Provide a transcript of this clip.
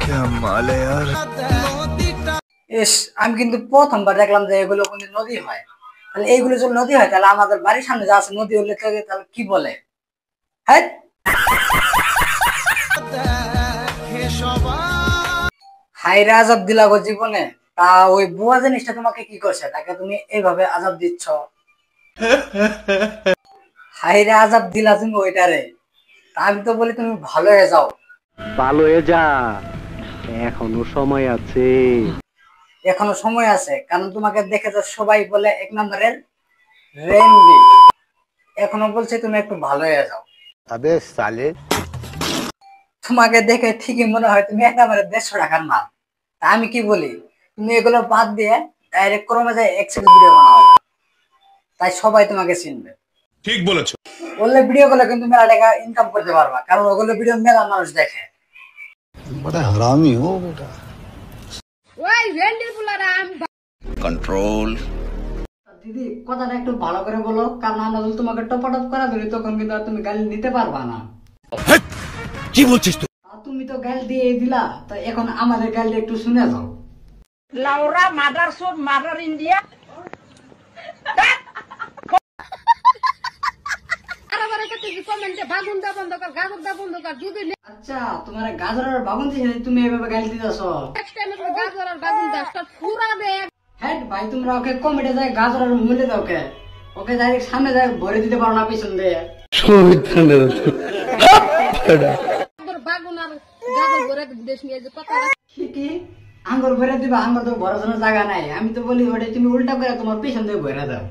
क्या माल है यार। ইস, আমি কিন্তু প্রথমবার দেখলাম যে এগুলো কোনো নদী হয়। তাহলে এইগুলো যদি নদী হয় তাহলে আমাদের বাড়ির সামনে যা আছে নদী হলে তাহলে কি বলে? হ্যাঁ, হাইরে আজাব দিলা গো জীবনে। তা ওই বুয়া জিনিসটা তোমাকে কি করছে, তাকে তুমি এইভাবে আজাব দিচ্ছ? হাইরে আজাব দিলা তুমি ওইটারে। তা আমি তো বলি তুমি ভালো হয়ে যাও। ভালো হয়ে যা, এখনো সময় আছে। এখনো সময় আছে, কারণ তোমাকে দেখে তো সবাই বলে এক নম্বরের রেন্ডি। এখনো বলছে তুমি একটু ভালো হয়ে যাও। अबे साले। তোমাকে দেখে ঠিকই মনে হয় তুমি এক নম্বরের 150 টাকার মাল। তা আমি কি বলি, তুমি এগুলো বাদ দিয়ে ডাইরেক্ট ক্রমে যায় এক্সেল ভিডিও বানাও, তাই সবাই তোমাকে চিনবে। ঠিক বলেছো। ওগুলো ভিডিও গুলো কিন্তু মেলা টাকা ইনকাম করতে পারবা, কারণ ওগুলো ভিডিও মেলা মানুষ দেখে। बड़ा हरामी हो बेटा। कंट्रोल। দিদি, কথাটা একটু ভালো করে বলো, কারণ আমরা যদি তোমাকে টপাটপ করা ধরি তখন কিন্তু আর তুমি গালি নিতে পারবা না। কি বলছিস তুই? তুমি তো গাল দিয়ে দিলা, তো এখন আমাদের গালটা একটু শুনে যাও। লাউরা মাদার সোড মাদার ইন্ডিয়া। আচ্ছা, তোমার গাজরের বাগুন দিয়ে তুমি এভাবে গাল দিতেছ? হ্যাঁ ভাই, তোমরা ওকে কমেটে যায় গাজরের মূল্য দাও, ওকে ওকে ডাইরেক্ট সামনে যায় ভরে দিতে পারো না পিছন দিয়ে। কি আঙ্গুর ভরে দিবা? আঙ্গুর তো ভরার জন্য জায়গা নাই। আমি তো বলি ওটা তুমি উল্টা করে তোমার পিছন দিয়ে ভরে দাও।